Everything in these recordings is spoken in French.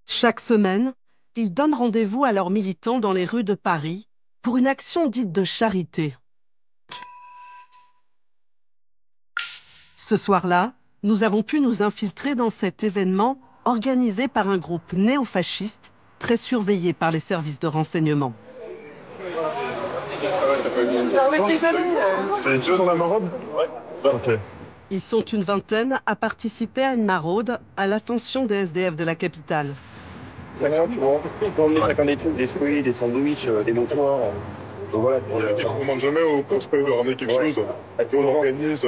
Chaque semaine, ils donnent rendez-vous à leurs militants dans les rues de Paris pour une action dite de charité. Ce soir-là, nous avons pu nous infiltrer dans cet événement organisé par un groupe néofasciste très surveillé par les services de renseignement. C'est déjà dans la maraude? Ouais. Ok. Ils sont une vingtaine à participer à une maraude à l'attention des SDF de la capitale. Ils ont emmené chacun des trucs, des fruits, des sandwichs, des mouchoirs. Donc voilà. On ne demande jamais au poste de ramener quelque chose. Et on organise.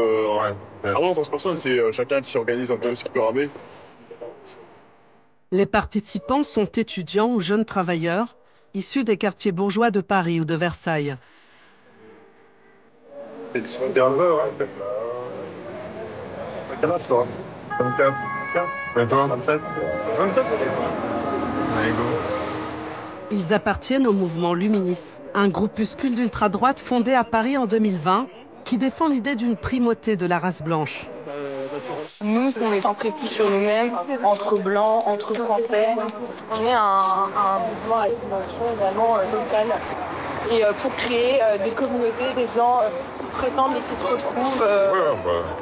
Avant, en tant que personne, c'est chacun qui s'organise un peu ce qu'il peut ramener. Les participants sont étudiants ou jeunes travailleurs issus des quartiers bourgeois de Paris ou de Versailles. C'est un peu, ouais. Quel âge, toi? 24. Et toi? 27. 27? Allez, go. Ils appartiennent au mouvement Luminis, un groupuscule d'ultra-droite fondé à Paris en 2020 qui défend l'idée d'une primauté de la race blanche. Nous, on est centré plus sur nous-mêmes, entre blancs, entre français. On est un mouvement à dimension vraiment locale. Et pour créer des communautés, des gens qui se prétendent et qui se retrouvent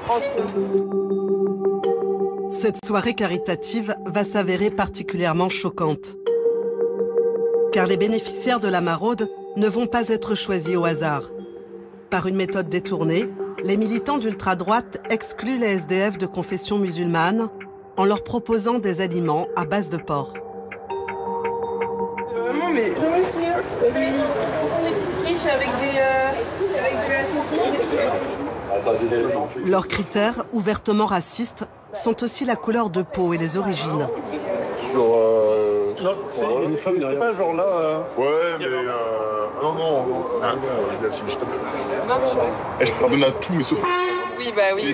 entre eux. Cette soirée caritative va s'avérer particulièrement choquante. Car les bénéficiaires de la maraude ne vont pas être choisis au hasard. Par une méthode détournée, les militants d'ultra-droite excluent les SDF de confession musulmane en leur proposant des aliments à base de porc. Maman, mais monsieur, ce sont des petites friches avec de la saucisse. Leurs critères, ouvertement racistes, sont aussi la couleur de peau et les origines. Non, c'est une femme derrière. Pas genre là. Ouais, mais non. Je pardonne à tout, mais sauf. Oui, bah oui. C'est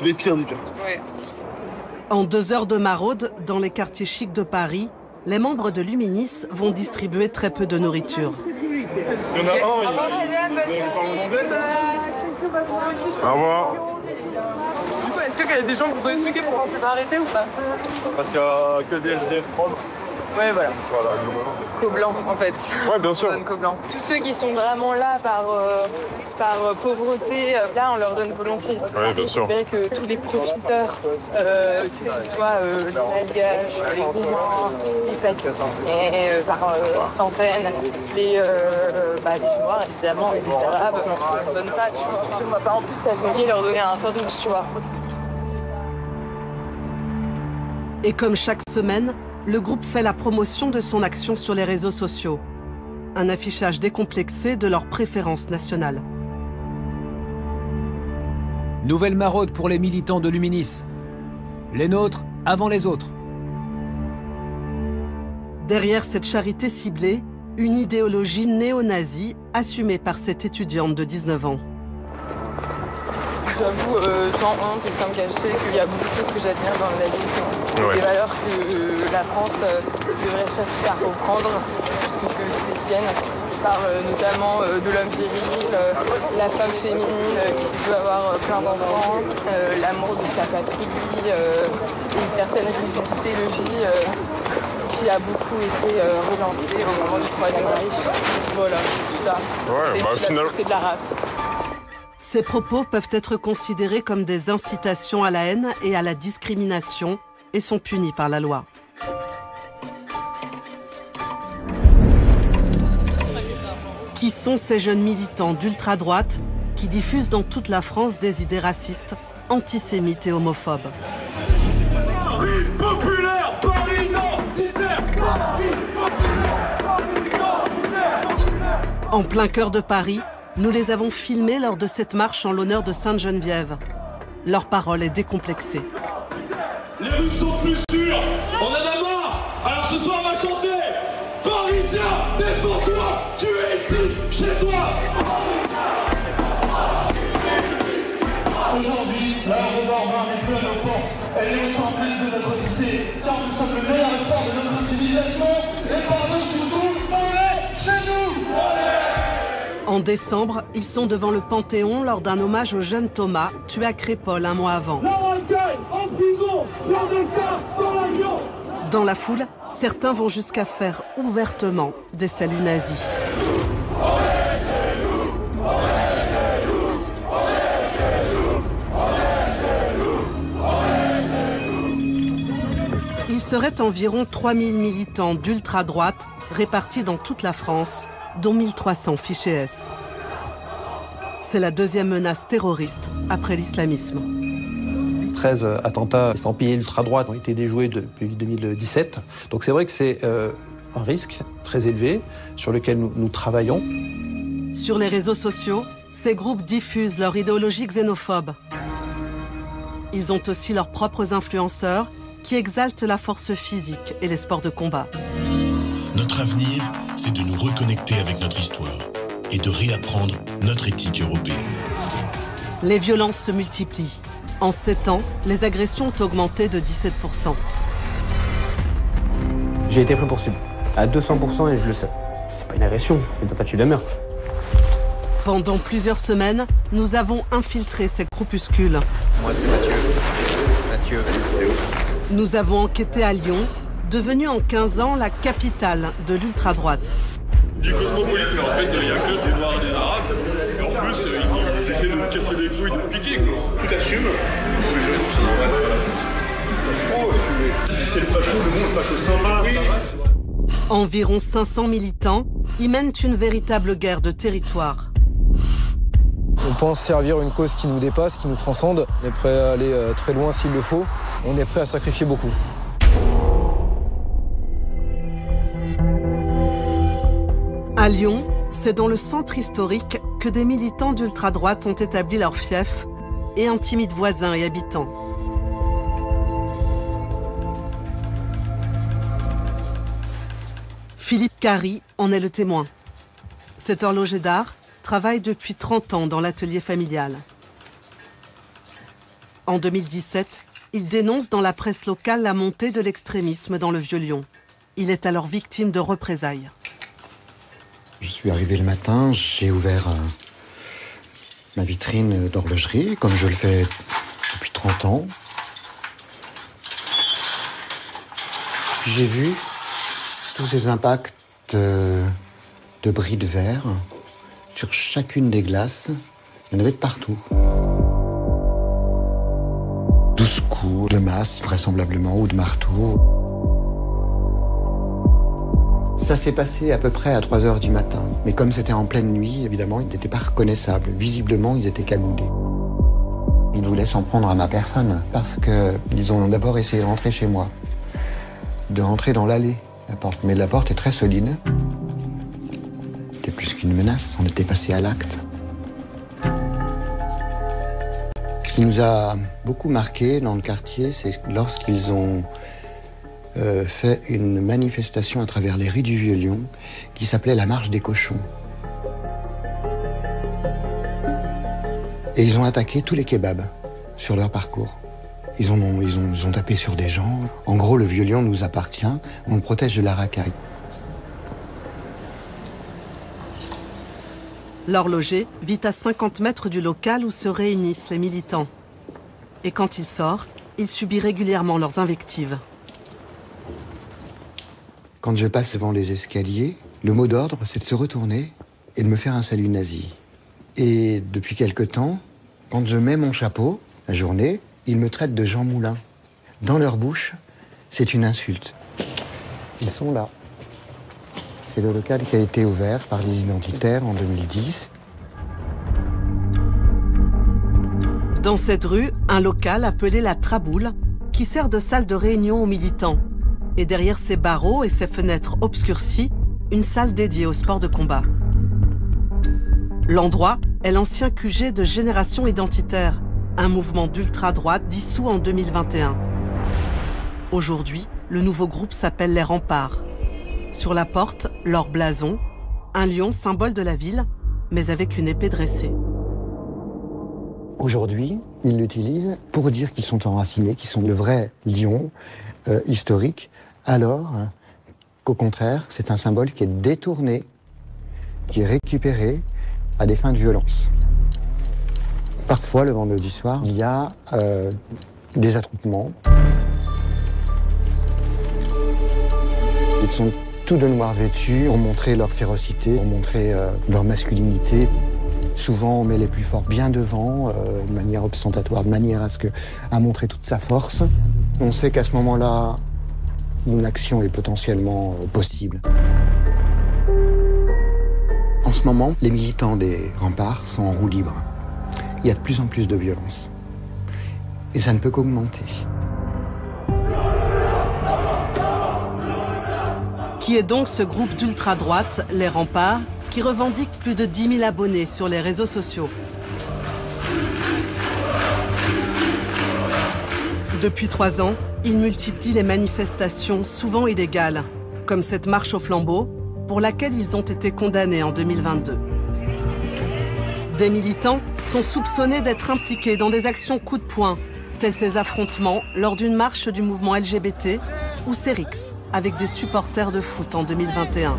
les pires des pires. Ouais. En 2 heures de maraude, dans les quartiers chics de Paris, les membres de Luminis vont distribuer très peu de nourriture. Il y en a un, Au revoir. Du coup, est-ce qu'il y a des gens qui vous ont expliqué pourquoi on s'est pas arrêté ou pas? Parce qu'il n'y a que des SDF propres. Ouais, voilà. Co-blanc, en fait. Ouais, bien sûr. On donne co-blanc. Tous ceux qui sont vraiment là par pauvreté, là, on leur donne volontiers. Ouais, bien sûr. C'est vrai que tous les profiteurs, que ce soit les Malgaches, les Roumains, les Pakistanais, par centaines, les Noirs, évidemment, et les Arabes, on ne donne pas, tu vois. On ne va pas en plus t'avenir leur donner un sandwich, tu vois. Et comme chaque semaine, le groupe fait la promotion de son action sur les réseaux sociaux. Un affichage décomplexé de leurs préférences nationales. Nouvelle maraude pour les militants de Luminis. Les nôtres avant les autres. Derrière cette charité ciblée, une idéologie néo-nazie assumée par cette étudiante de 19 ans. J'avoue, sans honte et sans cacher, qu'il y a beaucoup de choses que j'admire dans le nazisme. Ouais. Des valeurs que la France devrait chercher à reprendre, puisque c'est aussi les siennes. Je parle notamment de l'homme viril, la femme féminine qui veut avoir plein d'enfants, l'amour de sa patrie, une certaine idéologie qui a beaucoup été relancée au moment du Troisième Reich. Voilà, tout ça. Ouais, et bah, puis c'est de la race. Ces propos peuvent être considérés comme des incitations à la haine et à la discrimination et sont punis par la loi. Qui sont ces jeunes militants d'ultra-droite qui diffusent dans toute la France des idées racistes, antisémites et homophobes? Paris populaire, Paris identitaire, Paris populaire. En plein cœur de Paris, nous les avons filmés lors de cette marche en l'honneur de Sainte-Geneviève. Leur parole est décomplexée. Les rues sont plus sûres, on en a marre. Alors ce soir on va chanter Parisien, défends-toi, tu es ici, chez toi. Aujourd'hui, la réforme n'est plus à nos portes. Elle est au centre de notre cité, car nous sommes le meilleur espoir de notre civilisation. Et par-dessus tout, on est chez nous. En décembre, ils sont devant le Panthéon lors d'un hommage au jeune Thomas, tué à Crépol un mois avant. En prison, clandestin, dans l'avion. Dans la foule, certains vont jusqu'à faire ouvertement des saluts nazis. Il serait environ 3000 militants d'ultra-droite répartis dans toute la France, dont 1300 fichés S. C'est la deuxième menace terroriste après l'islamisme. 13 attentats estampillés ultra-droite ont été déjoués depuis 2017. Donc c'est vrai que c'est un risque très élevé sur lequel nous travaillons. Sur les réseaux sociaux, ces groupes diffusent leur idéologie xénophobe. Ils ont aussi leurs propres influenceurs qui exaltent la force physique et les sports de combat. Notre avenir, c'est de nous reconnecter avec notre histoire et de réapprendre notre éthique européenne. Les violences se multiplient. En 7 ans, les agressions ont augmenté de 17%. J'ai été pris pour cible, à 200% et je le sais. C'est pas une agression, une tentative de meurtre. Pendant plusieurs semaines, nous avons infiltré ces groupuscules. Moi, c'est Mathieu. Mathieu. Nous avons enquêté à Lyon, devenue en 15 ans la capitale de l'ultra-droite. Du cosmopolite, mais en fait, il n'y a que des Noirs et des Arabes. Et en plus, ils essaient de me casser les couilles, de me piquer, quoi. Tu t'assumes. Les jeunes, c'est normal. Il faut assumer. Si c'est le facho, le monde facho sympa, oui. Environ 500 militants y mènent une véritable guerre de territoire. On pense servir une cause qui nous dépasse, qui nous transcende. On est prêt à aller très loin s'il le faut. On est prêt à sacrifier beaucoup. À Lyon, c'est dans le centre historique que des militants d'ultra-droite ont établi leur fief et intimident voisins et habitants. Philippe Carry en est le témoin. Cet horloger d'art travaille depuis 30 ans dans l'atelier familial. En 2017, il dénonce dans la presse locale la montée de l'extrémisme dans le Vieux-Lyon. Il est alors victime de représailles. Je suis arrivé le matin, j'ai ouvert ma vitrine d'horlogerie, comme je le fais depuis 30 ans. Puis j'ai vu tous ces impacts de bris de verre sur chacune des glaces. Il y en avait de partout. 12 coups de masse, vraisemblablement, ou de marteau. Ça s'est passé à peu près à 3 h du matin. Mais comme c'était en pleine nuit, évidemment, ils n'étaient pas reconnaissables. Visiblement, ils étaient cagoulés. Ils voulaient s'en prendre à ma personne parce qu'ils ont d'abord essayé de rentrer chez moi. De rentrer dans l'allée, la porte. Mais la porte est très solide. C'était plus qu'une menace, on était passé à l'acte. Ce qui nous a beaucoup marqué dans le quartier, c'est lorsqu'ils ont fait une manifestation à travers les rues du Vieux-Lyon qui s'appelait la marche des cochons. Et ils ont attaqué tous les kebabs sur leur parcours. Ils ont tapé sur des gens. En gros, le Vieux-Lyon nous appartient, on le protège de la racaille. L'horloger vit à 50 mètres du local où se réunissent les militants. Et quand il sort, il subit régulièrement leurs invectives. Quand je passe devant les escaliers, le mot d'ordre, c'est de se retourner et de me faire un salut nazi. Et depuis quelque temps, quand je mets mon chapeau, la journée, ils me traitent de Jean Moulin. Dans leur bouche, c'est une insulte. Ils sont là. C'est le local qui a été ouvert par les identitaires en 2010. Dans cette rue, un local appelé la Traboule, qui sert de salle de réunion aux militants. Et derrière ses barreaux et ses fenêtres obscurcies, une salle dédiée au sport de combat. L'endroit est l'ancien QG de Génération Identitaire, un mouvement d'ultra-droite dissous en 2021. Aujourd'hui, le nouveau groupe s'appelle les Remparts. Sur la porte, leur blason, un lion symbole de la ville, mais avec une épée dressée. Aujourd'hui, ils l'utilisent pour dire qu'ils sont enracinés, qu'ils sont le vrai lion historique, alors qu'au contraire, c'est un symbole qui est détourné, qui est récupéré à des fins de violence. Parfois, le vendredi soir, il y a des attroupements. Ils sont tous de noir vêtus, ont montré leur férocité, ont montré leur masculinité. Souvent, on met les plus forts bien devant, de manière ostentatoire, de manière à montrer toute sa force. On sait qu'à ce moment-là, une action est potentiellement possible. En ce moment, les militants des remparts sont en roue libre. Il y a de plus en plus de violence. Et ça ne peut qu'augmenter. Qui est donc ce groupe d'ultra-droite, les Remparts, qui revendique plus de 10 000 abonnés sur les réseaux sociaux? Depuis 3 ans, ils multiplient les manifestations souvent illégales, comme cette marche au flambeau, pour laquelle ils ont été condamnés en 2022. Des militants sont soupçonnés d'être impliqués dans des actions coup de poing, tels ces affrontements lors d'une marche du mouvement LGBT ou Cérix, avec des supporters de foot en 2021.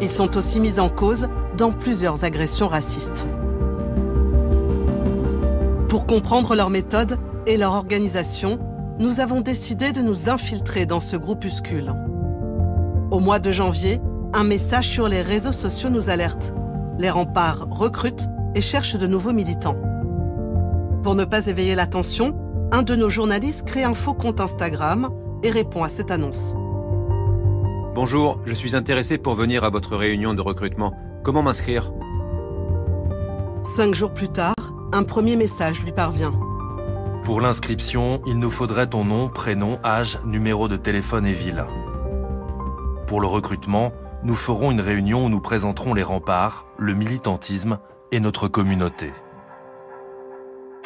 Ils sont aussi mis en cause dans plusieurs agressions racistes. Pour comprendre leur méthode et leur organisation, nous avons décidé de nous infiltrer dans ce groupuscule. Au mois de janvier, un message sur les réseaux sociaux nous alerte. Les Remparts recrutent et cherchent de nouveaux militants. Pour ne pas éveiller l'attention, un de nos journalistes crée un faux compte Instagram et répond à cette annonce. Bonjour, je suis intéressé pour venir à votre réunion de recrutement. Comment m'inscrire? 5 jours plus tard, un premier message lui parvient. Pour l'inscription, il nous faudrait ton nom, prénom, âge, numéro de téléphone et ville. Pour le recrutement, nous ferons une réunion où nous présenterons les remparts, le militantisme et notre communauté.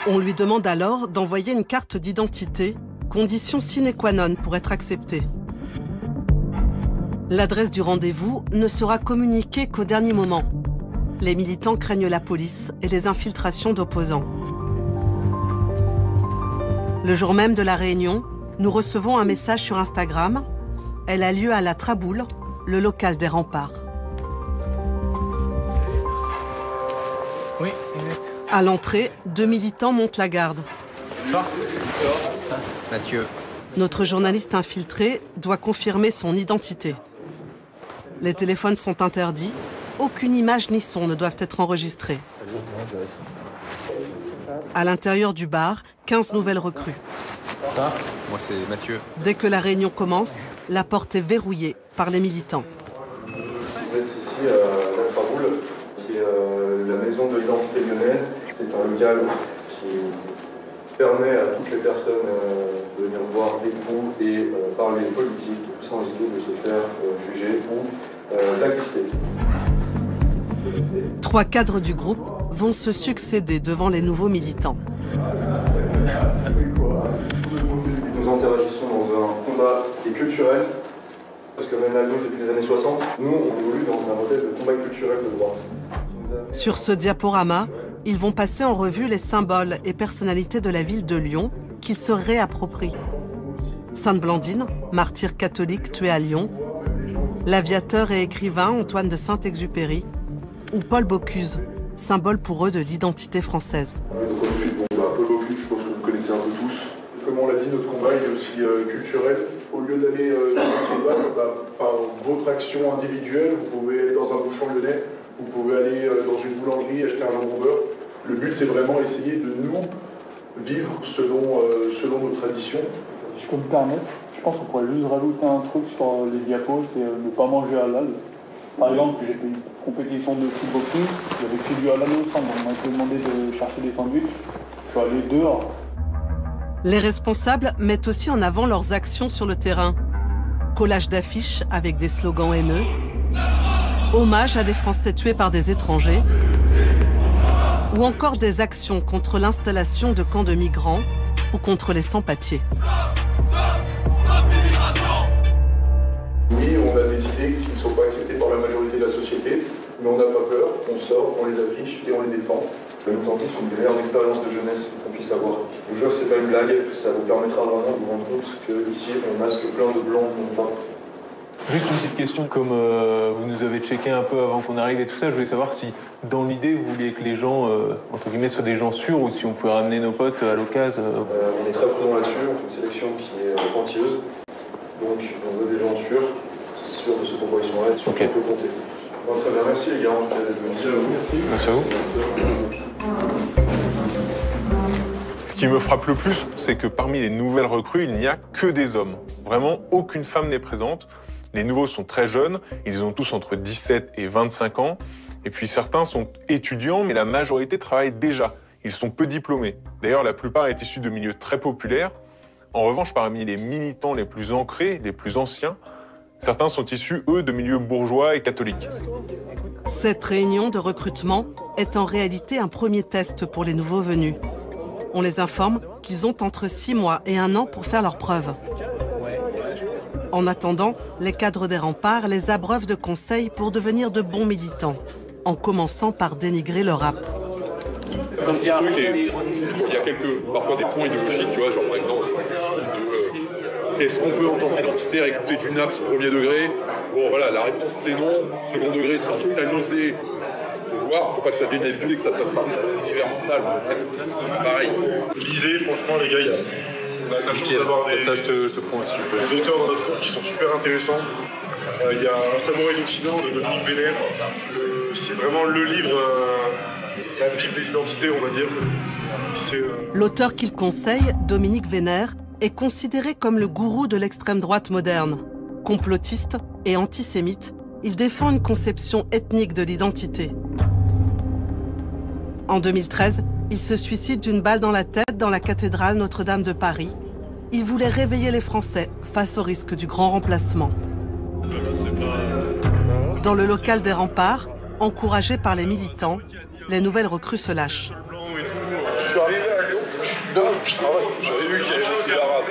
On lui demande alors d'envoyer une carte d'identité, condition sine qua non pour être accepté. L'adresse du rendez-vous ne sera communiquée qu'au dernier moment. Les militants craignent la police et les infiltrations d'opposants. Le jour même de la réunion, nous recevons un message sur Instagram. Elle a lieu à la Traboule, le local des Remparts. Oui, exact. À l'entrée, 2 militants montent la garde. Mathieu. Notre journaliste infiltré doit confirmer son identité. Les téléphones sont interdits. Aucune image ni son ne doivent être enregistrés. À l'intérieur du bar, 15 nouvelles recrues. Moi, c'est Mathieu. Dès que la réunion commence, la porte est verrouillée par les militants. Vous êtes ici à la Traboule, qui est la maison de l'identité lyonnaise. C'est un local qui permet à toutes les personnes de venir voir des coups et parler politique sans risquer de se faire juger ou blacklister. 3 cadres du groupe vont se succéder devant les nouveaux militants. Nous interagissons dans un combat qui est culturel, parce que même la gauche depuis les années 60, nous on évolue dans un modèle de combat culturel de droite. Sur ce diaporama, ils vont passer en revue les symboles et personnalités de la ville de Lyon qu'ils se réapproprient. Sainte Blandine, martyr catholique tué à Lyon, l'aviateur et écrivain Antoine de Saint-Exupéry, ou Paul Bocuse, symbole pour eux de l'identité française. Paul Bocuse, je pense que vous connaissez un peu tous. Comme on l'a dit, notre combat est aussi culturel. Au lieu d'aller dans un combat, par votre action individuelle, vous pouvez aller dans un bouchon lyonnais, vous pouvez aller dans une boulangerie acheter un jambon beurre. Le but, c'est vraiment essayer de nous vivre selon nos traditions. Si je peux me permettre, je pense qu'on pourrait juste rajouter un truc sur les diapos, c'est ne pas manger halal. Par exemple, j'ai fait une compétition de kickboxing, j'avais fait du halal au centre, on m'a été demandé de chercher des sandwichs, je suis allé dehors. Les responsables mettent aussi en avant leurs actions sur le terrain. Collage d'affiches avec des slogans haineux, hommage à des Français tués par des étrangers, ou encore des actions contre l'installation de camps de migrants ou contre les sans-papiers. Oui, on a des idées qui ne sont pas acceptées par la majorité de la société, mais on n'a pas peur, on sort, on les affiche et on les défend. Le militantisme est une des meilleures expériences de jeunesse qu'on puisse avoir. Je vous jure que c'est pas une blague, ça vous permettra vraiment de vous rendre compte qu'ici on masque plein de blancs qui n'ont pas. Juste une petite question, comme vous nous avez checké un peu avant qu'on arrive et tout ça, je voulais savoir si dans l'idée vous vouliez que les gens, entre guillemets, soient des gens sûrs ou si on pouvait ramener nos potes à l'occasion. On est très prudent là-dessus, on fait une sélection qui est pointilleuse. Donc on veut des gens sûrs de ce proposition-là, sur qui on peut compter. Bon, très bien, merci les gars. Merci à vous. Merci à vous. Ce qui me frappe le plus, c'est que parmi les nouvelles recrues, il n'y a que des hommes. Vraiment, aucune femme n'est présente. Les nouveaux sont très jeunes, ils ont tous entre 17 et 25 ans. Et puis certains sont étudiants, mais la majorité travaille déjà. Ils sont peu diplômés. D'ailleurs, la plupart est issus de milieux très populaires. En revanche, parmi les militants les plus ancrés, les plus anciens, certains sont issus, eux, de milieux bourgeois et catholiques. Cette réunion de recrutement est en réalité un premier test pour les nouveaux venus. On les informe qu'ils ont entre 6 mois et 1 an pour faire leurs preuves. En attendant, les cadres des remparts les abreuvent de conseils pour devenir de bons militants, en commençant par dénigrer le rap. Il y a parfois des points idéologiques, tu vois, genre par exemple, est-ce qu'on peut en tant qu'identitaire écouter du Naps premier degré? Bon voilà, la réponse c'est non. Second degré, c'est un t'as nausée. Faut voir, faut pas que ça devienne une et que ça passe par l'univers mental. C'est pareil. Lisez, franchement les gars, il y a la chance d'avoir des... Ça, je te prends dessus. Des auteurs dans notre groupe qui sont super intéressants. Il y a Un samouraï d'Occident de Dominique Vénère. C'est vraiment le livre, la Bible des identités, on va dire. L'auteur qu'il conseille, Dominique Vénère, est considéré comme le gourou de l'extrême droite moderne. Complotiste et antisémite, il défend une conception ethnique de l'identité. En 2013, il se suicide d'une balle dans la tête dans la cathédrale Notre-Dame de Paris. Il voulait réveiller les Français face au risque du grand remplacement. Dans le local des remparts, encouragés par les militants, les nouvelles recrues se lâchent. Je suis arrivé à Lyon, je travaille, j'avais vu qu'il y avait des arabes.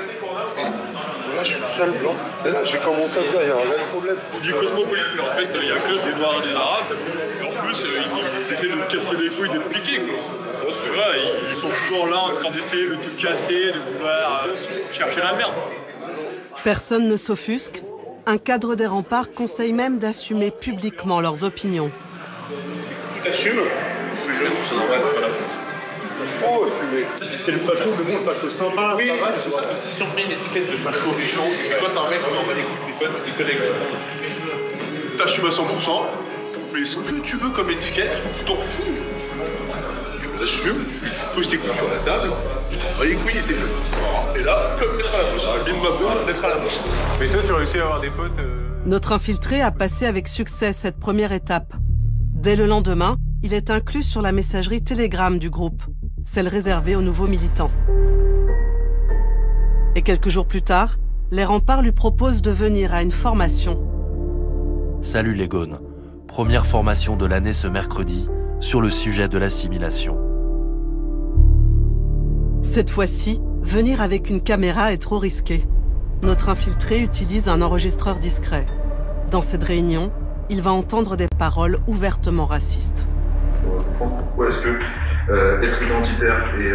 Là, je suis le seul blanc. C'est là, j'ai commencé à dire, il y a un vrai problème. Du cosmopolite, mais en fait, il n'y a que des noirs et des arabes. Et en plus, ils essaient de casser les couilles, de piquer, quoi. Là, ils sont toujours là en train d'essayer de tout casser, de vouloir chercher la merde. Personne ne s'offusque. Un cadre des remparts conseille même d'assumer publiquement leurs opinions. T'assumes? Les jeunes, c'est normal, voilà. Il faut assumer. C'est le facho, mais bon, le facho sympa, oui, ça va, mais c'est ça, si on met une étiquette de facho méchant, et toi, t'as un mec qui m'en bat les couilles, des fois, tu déconnes avec tout le monde. T'assumes à 100%, mais ce que tu veux comme étiquette, tu t'en fous. Tu l'assumes, tu poses tes couilles sur la table, tu t'en bats les couilles et t'es fait. Et là, comme mettre à la bosse, bien de ma boule, mettre à la bosse. Mais toi, tu as réussi à avoir des potes Notre infiltré a passé avec succès cette première étape. Dès le lendemain, il est inclus sur la messagerie Telegram du groupe, celle réservée aux nouveaux militants. Et quelques jours plus tard, les remparts lui proposent de venir à une formation. Salut les Gones. Première formation de l'année ce mercredi sur le sujet de l'assimilation. Cette fois-ci, venir avec une caméra est trop risqué. Notre infiltré utilise un enregistreur discret. Dans cette réunion, il va entendre des paroles ouvertement racistes. Pourquoi est-ce que être identitaire et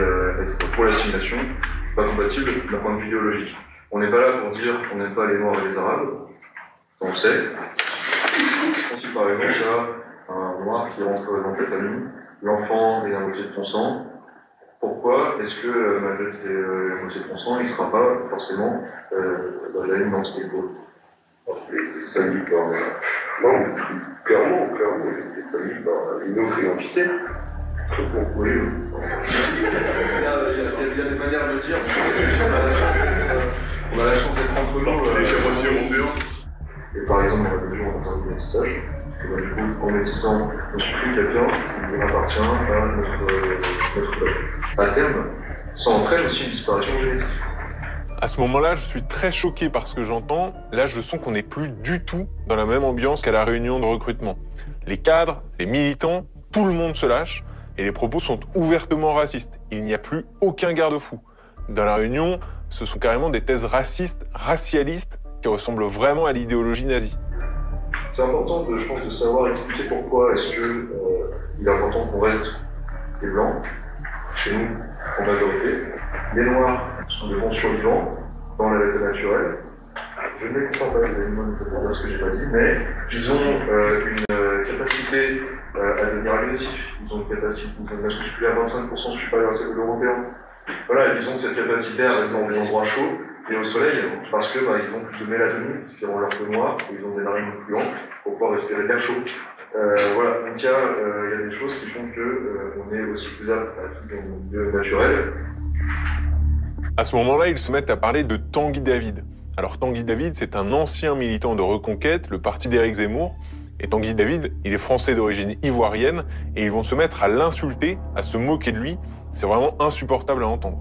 être pour l'assimilation, c'est pas compatible d'un point de vue idéologique. On n'est pas là pour dire qu'on n'aime pas les Noirs et les Arabes, on le sait. Si par exemple il y a un Noir qui rentre dans ta famille, l'enfant est la moitié de ton sang, pourquoi est-ce que malgré qu'il est la moitié de ton sang, il ne sera pas forcément dans la même identité que les saluts par... Non, clairement, les saluts par une autre identité. Oui. Il y a des manières de le dire. On a la chance d'être entre nous. Et par exemple, on a des gens en tant que métissage. Du coup, en métissant, on supprime quelqu'un qui appartient à notre peuple. À terme, ça entraîne aussi une disparition génétique. À ce moment-là, je suis très choqué par ce que j'entends. Là, je sens qu'on n'est plus du tout dans la même ambiance qu'à la réunion de recrutement. Les cadres, les militants, tout le monde se lâche et les propos sont ouvertement racistes. Il n'y a plus aucun garde-fou. Dans la réunion, ce sont carrément des thèses racistes, racialistes, qui ressemblent vraiment à l'idéologie nazie. C'est important, je pense, de savoir expliquer pourquoi est-ce que il est important qu'on reste les blancs, chez nous, en majorité. Les noirs sont des bons survivants dans la vie naturelle. je ne les comprends pas, les animaux, ne pas dire ce que j'ai pas dit, mais ils ont une capacité à devenir agressifs. Ils ont une capacité, une masse musculaire 25% supérieure à celle de l'européen. Voilà, ils ont cette capacité à rester dans des endroits chauds et au soleil, parce que ils ont plus de mélatonine, ce qui rend leur peau noire, et ils ont des narines plus amples pour pouvoir respirer de l'air chaud. Voilà, donc il y a des choses qui font que on est aussi plus apte à tout dans le milieu naturel. À ce moment-là, ils se mettent à parler de Tanguy David. Alors Tanguy David, c'est un ancien militant de Reconquête, le parti d'Éric Zemmour. Et Tanguy David, il est français d'origine ivoirienne, et ils vont se mettre à l'insulter, à se moquer de lui. C'est vraiment insupportable à entendre.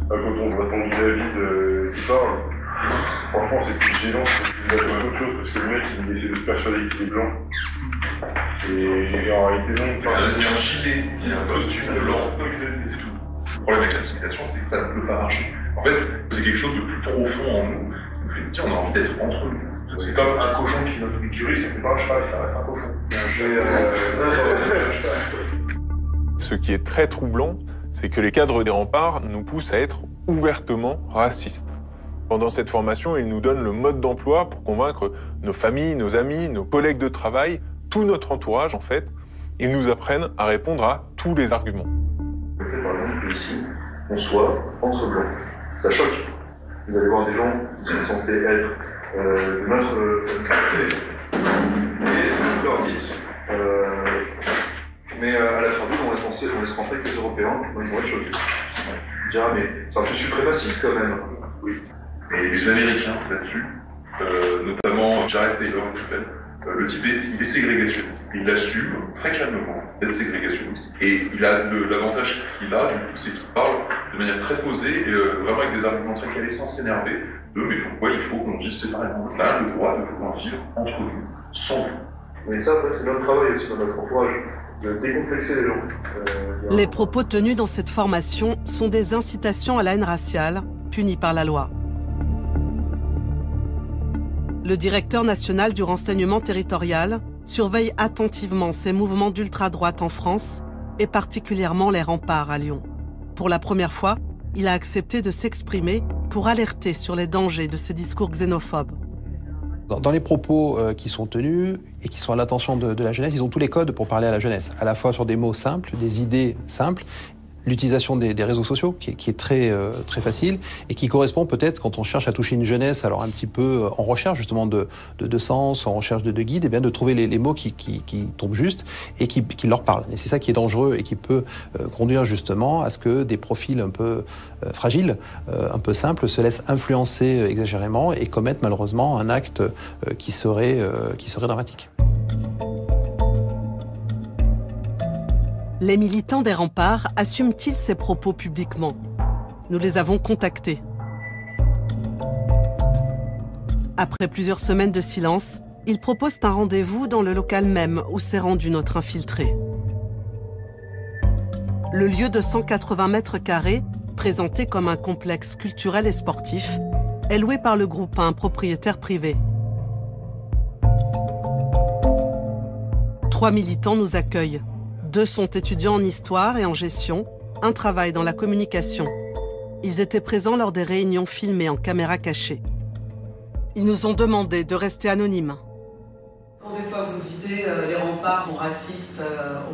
Quand on voit Tanguy David qui parle, franchement c'est plus gênant, c'est plus autre chose, parce que le mec il essaie de se persuader qu'il est blanc. Et en réalité non. Il y a un gilet, il y a un costume de blanc, c'est tout. Le problème avec l'assimilation, c'est que ça ne peut pas marcher. En fait, c'est quelque chose de plus profond en nous. On fait, tiens, on a envie d'être entre nous. C'est comme un cochon qui note une écurie, ça fait pas un cheval, ça reste un cochon. Ce qui est très troublant, c'est que les cadres des remparts nous poussent à être ouvertement racistes. Pendant cette formation, ils nous donnent le mode d'emploi pour convaincre nos familles, nos amis, nos collègues de travail, tout notre entourage en fait. Ils nous apprennent à répondre à tous les arguments. Le fait par exemple qu'ici, on soit entre blancs, ça choque. Vous allez voir des gens qui sont censés être de notre communauté et leur disent. Mais à la fin on laisse rentrer que les Européens dans les autres choses. On dira, mais c'est un peu suprémaciste quand même. Oui. Et les Américains là-dessus, notamment Jared Taylor, il s'appelle, le type il est ségrégationniste. Il assume très calmement d'être ségrégationniste. Et il a l'avantage qu'il a, du coup, c'est qu'il parle de manière très posée, et vraiment avec des arguments très calés, sans s'énerver, de mais pourquoi il faut qu'on vive séparément. On a le droit de pouvoir vivre entre nous, sans nous. Mais ça, après, c'est notre travail aussi dans notre entourage, de décomplexer les gens. Les propos tenus dans cette formation sont des incitations à la haine raciale, punies par la loi. Le directeur national du renseignement territorial surveille attentivement ces mouvements d'ultra-droite en France et particulièrement les remparts à Lyon. Pour la première fois, il a accepté de s'exprimer pour alerter sur les dangers de ces discours xénophobes. Dans les propos qui sont tenus et qui sont à l'attention de la jeunesse, ils ont tous les codes pour parler à la jeunesse, à la fois sur des mots simples, des idées simples, l'utilisation des réseaux sociaux qui est très facile et qui correspond peut-être quand on cherche à toucher une jeunesse alors un petit peu en recherche justement de sens, en recherche de guide, et bien de trouver les mots qui tombent juste et qui leur parlent. Et c'est ça qui est dangereux et qui peut conduire justement à ce que des profils un peu fragiles, un peu simples, se laissent influencer exagérément et commettent malheureusement un acte qui serait dramatique. Les militants des remparts assument-ils ces propos publiquement? Nous les avons contactés. Après plusieurs semaines de silence, ils proposent un rendez-vous dans le local même où s'est rendu notre infiltré. Le lieu de 180 mètres carrés, présenté comme un complexe culturel et sportif, est loué par le groupe à un propriétaire privé. 3 militants nous accueillent. 2 sont étudiants en histoire et en gestion, un travaille dans la communication. Ils étaient présents lors des réunions filmées en caméra cachée. Ils nous ont demandé de rester anonymes. Quand des fois vous disez les remparts sont racistes,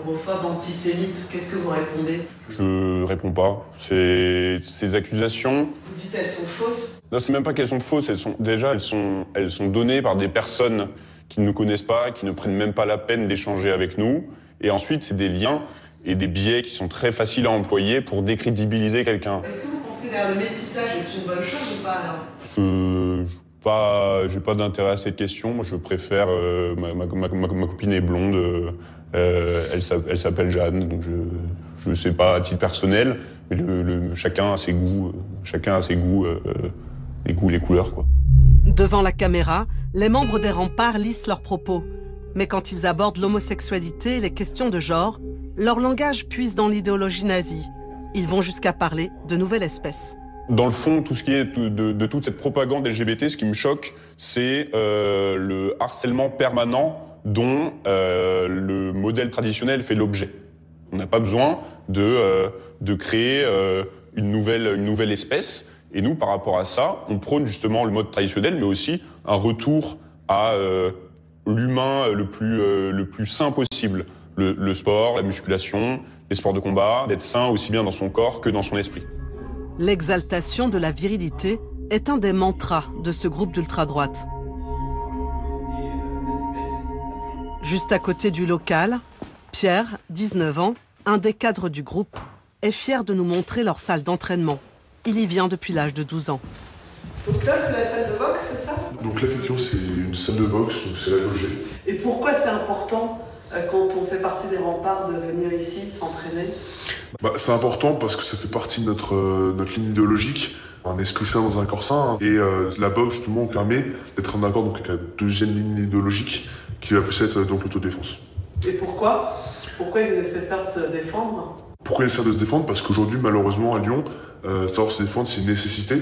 homophobes, antisémites, qu'est-ce que vous répondez? Je réponds pas. Ces accusations... Vous dites elles sont fausses? Non, c'est même pas qu'elles sont fausses, elles sont données par des personnes qui ne nous connaissent pas, qui ne prennent même pas la peine d'échanger avec nous. Et ensuite, c'est des liens et des biais qui sont très faciles à employer pour décrédibiliser quelqu'un. Est-ce que vous considérez le métissage est une bonne chose ou pas alors? J'ai pas d'intérêt à cette question. Moi, je préfère... ma copine est blonde. Elle s'appelle Jeanne. Donc je sais pas à titre personnel, mais chacun a ses goûts. Chacun a ses goûts, les couleurs, quoi. Devant la caméra, les membres des remparts lissent leurs propos. Mais quand ils abordent l'homosexualité et les questions de genre, leur langage puise dans l'idéologie nazie. Ils vont jusqu'à parler de nouvelle espèce. Dans le fond, tout ce qui est de toute cette propagande LGBT, ce qui me choque, c'est le harcèlement permanent dont le modèle traditionnel fait l'objet. On n'a pas besoin de créer une nouvelle espèce. Et nous, par rapport à ça, on prône justement le mode traditionnel, mais aussi un retour à l'humain le plus sain possible. Le sport, la musculation, les sports de combat, d'être sain aussi bien dans son corps que dans son esprit. L'exaltation de la virilité est un des mantras de ce groupe d'ultra-droite. Juste à côté du local, Pierre, 19 ans, un des cadres du groupe, est fier de nous montrer leur salle d'entraînement. Il y vient depuis l'âge de 12 ans. Donc là, c'est la salle de boxe, c'est ça? Donc là, effectivement, c'est une salle de boxe, donc c'est la logée. Et pourquoi c'est important, quand on fait partie des remparts, de venir ici s'entraîner? C'est important parce que ça fait partie de notre ligne idéologique. Un esprit sain dans un corps sain. Et la boxe, justement, permet d'être en accord donc, avec la deuxième ligne idéologique, qui va plus être donc l'autodéfense. Et pourquoi? Pourquoi il est nécessaire de se défendre? Pourquoi il est nécessaire de se défendre? Parce qu'aujourd'hui, malheureusement, à Lyon, savoir se défendre, c'est une nécessité.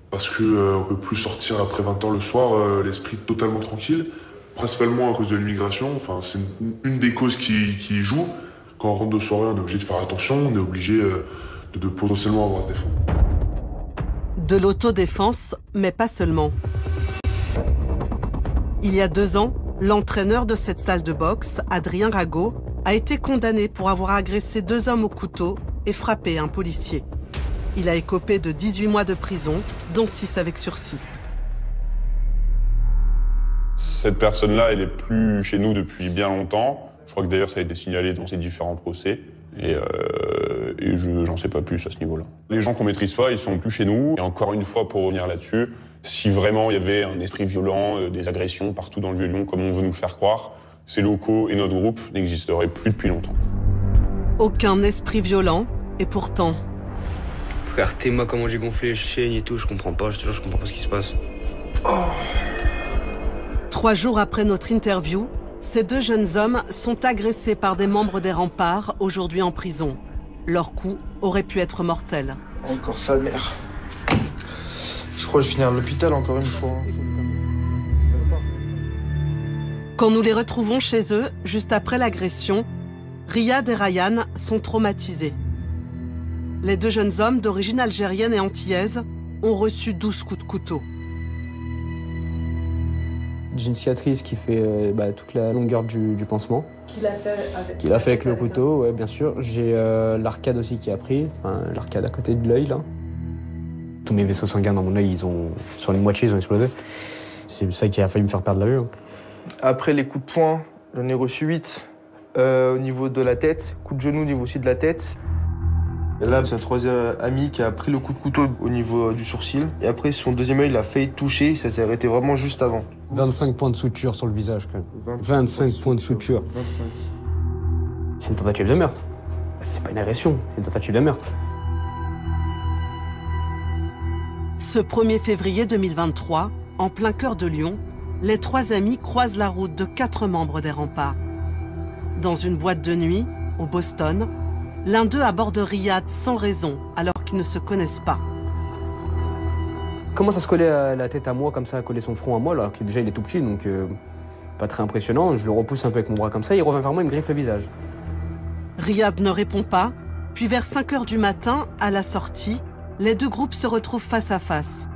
Parce qu'on ne peut plus sortir après 20 ans le soir, l'esprit totalement tranquille. Principalement à cause de l'immigration. Enfin, c'est une des causes qui joue. Quand on rentre de soirée, on est obligé de faire attention, on est obligé de potentiellement avoir à se défendre. De l'autodéfense, mais pas seulement. Il y a 2 ans, l'entraîneur de cette salle de boxe, Adrien Rago, a été condamné pour avoir agressé 2 hommes au couteau et frappé un policier. Il a écopé de 18 mois de prison, dont 6 avec sursis. Cette personne-là, elle est plus chez nous depuis bien longtemps. Je crois que d'ailleurs ça a été signalé dans ces différents procès. Et j'en sais pas plus à ce niveau-là. Les gens qu'on maîtrise pas, ils sont plus chez nous. Et encore une fois, pour revenir là-dessus, si vraiment il y avait un esprit violent, des agressions partout dans le Vieux-Lyon, comme on veut nous faire croire, ces locaux et notre groupe n'existeraient plus depuis longtemps. Aucun esprit violent, et pourtant... Frère, t'es-moi comment j'ai gonflé les chaînes et tout, je comprends pas, je comprends pas ce qui se passe. 3 jours après notre interview, ces 2 jeunes hommes sont agressés par des membres des remparts, aujourd'hui en prison. Leur coup aurait pu être mortel. Encore sa mère. Je crois que je vais finir à l'hôpital encore une fois. Quand nous les retrouvons chez eux, juste après l'agression, Riyad et Ryan sont traumatisés. Les 2 jeunes hommes d'origine algérienne et antillaise ont reçu 12 coups de couteau. J'ai une cicatrice qui fait toute la longueur du pansement. Qu'il a fait avec... Qu'il a fait avec le couteau, ouais, bien sûr. J'ai l'arcade aussi qui a pris, l'arcade à côté de l'œil, là. Tous mes vaisseaux sanguins dans mon œil, sur une moitié, ils ont explosé. C'est ça qui a failli me faire perdre la vue. Après les coups de poing, j'en ai reçu 8 au niveau de la tête, coup de genou au niveau aussi de la tête. Et là, c'est un 3e ami qui a pris le coup de couteau au niveau du sourcil. Et après, son 2e œil, il a failli toucher, ça s'est arrêté vraiment juste avant. 25 points de suture sur le visage, quand même. 25 points de suture. 25. C'est une tentative de meurtre. C'est pas une agression, c'est une tentative de meurtre. Ce 1er février 2023, en plein cœur de Lyon, les 3 amis croisent la route de 4 membres des remparts. Dans une boîte de nuit, au Boston, l'un d'eux aborde Riyad sans raison, alors qu'ils ne se connaissent pas. Commence à se coller à la tête à moi, comme ça, à coller son front à moi, alors que déjà il est tout petit, donc pas très impressionnant. Je le repousse un peu avec mon bras comme ça, il revient vers moi, il me griffe le visage. Riyad ne répond pas, puis vers 5 h du matin, à la sortie, les 2 groupes se retrouvent face à face.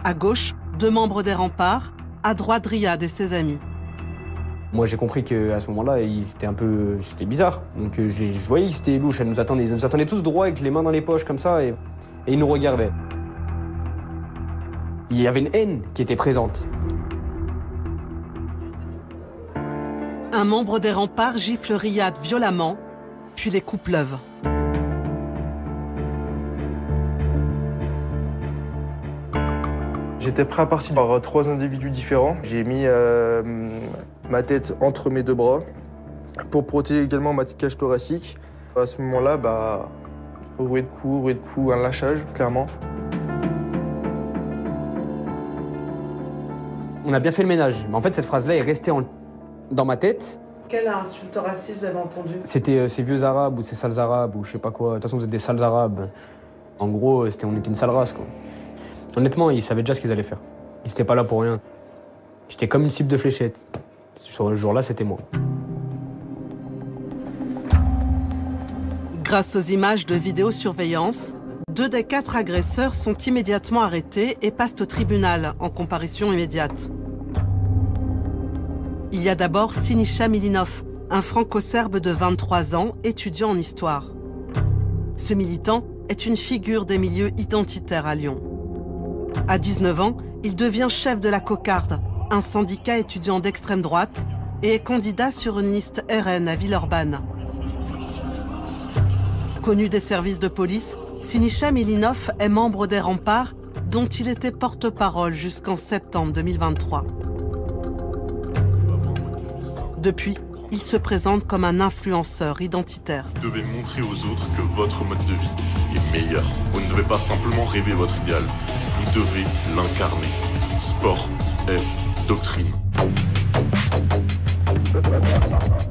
À gauche, 2 membres des remparts, à droite Riyad et ses amis. Moi j'ai compris qu'à ce moment-là, c'était bizarre. Donc je voyais qu'ils étaient louches, ils nous attendaient tous droit avec les mains dans les poches comme ça, et ils nous regardaient. Il y avait une haine qui était présente. Un membre des remparts gifle Riyad violemment, puis les coups pleuvent. J'étais prêt à partir par 3 individus différents. J'ai mis ma tête entre mes 2 bras pour protéger également ma cage thoracique. À ce moment-là, rouée de coups, un lâchage, clairement. On a bien fait le ménage, mais en fait cette phrase-là est restée dans ma tête. Quelle insulte raciste vous avez entendu? C'était ces vieux arabes ou ces sales arabes ou je sais pas quoi. De toute façon, vous êtes des sales arabes. En gros, on était une sale race, quoi. Honnêtement, ils savaient déjà ce qu'ils allaient faire. Ils étaient pas là pour rien. J'étais comme une cible de fléchette. Sur le jour-là, c'était moi. Grâce aux images de vidéosurveillance, 2 des 4 agresseurs sont immédiatement arrêtés et passent au tribunal en comparution immédiate. Il y a d'abord Siniša Milinov, un franco-serbe de 23 ans, étudiant en histoire. Ce militant est une figure des milieux identitaires à Lyon. À 19 ans, il devient chef de la Cocarde, un syndicat étudiant d'extrême droite, et est candidat sur une liste RN à Villeurbanne. Connu des services de police, Siniša Milinov est membre des Remparts, dont il était porte-parole jusqu'en septembre 2023. Depuis, il se présente comme un influenceur identitaire. Vous devez montrer aux autres que votre mode de vie est meilleur. Vous ne devez pas simplement rêver votre idéal, vous devez l'incarner. Sport est doctrine.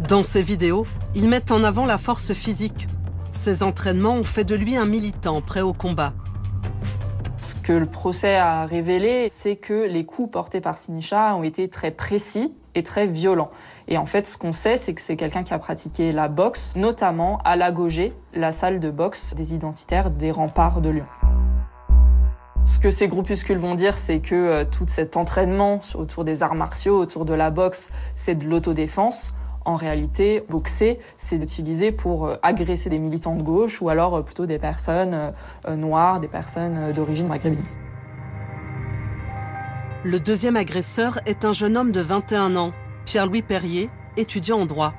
Dans ses vidéos, il met en avant la force physique. Ses entraînements ont fait de lui un militant prêt au combat. Ce que le procès a révélé, c'est que les coups portés par Siniša ont été très précis et très violents. Et en fait, ce qu'on sait, c'est que c'est quelqu'un qui a pratiqué la boxe, notamment à la Gauger, la salle de boxe des identitaires des Remparts de Lyon. Ce que ces groupuscules vont dire, c'est que tout cet entraînement autour des arts martiaux, autour de la boxe, c'est de l'autodéfense. En réalité, boxer, c'est d'utiliser pour agresser des militants de gauche ou alors plutôt des personnes noires, des personnes d'origine maghrébine. Le deuxième agresseur est un jeune homme de 21 ans, Pierre-Louis Perrier, étudiant en droit.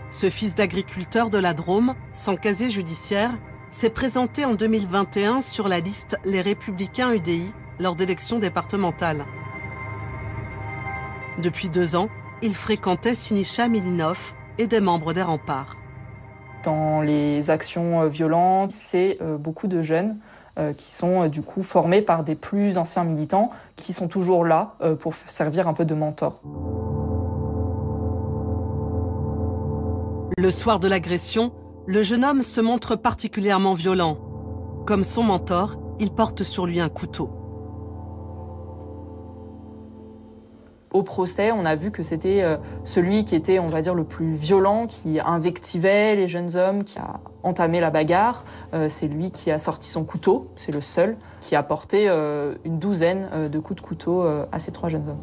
Ce fils d'agriculteur de la Drôme, sans casier judiciaire, s'est présenté en 2021 sur la liste Les Républicains UDI lors d'élections départementales. Depuis 2 ans, il fréquentait Siniša Milinov et des membres des Remparts. Dans les actions violentes, c'est beaucoup de jeunes qui sont du coup formés par des plus anciens militants qui sont toujours là pour servir un peu de mentor. Le soir de l'agression, le jeune homme se montre particulièrement violent. Comme son mentor, il porte sur lui un couteau. Au procès, on a vu que c'était celui qui était, on va dire, le plus violent, qui invectivait les jeunes hommes, qui a entamé la bagarre. C'est lui qui a sorti son couteau, c'est le seul, qui a porté une douzaine de coups de couteau à ces 3 jeunes hommes.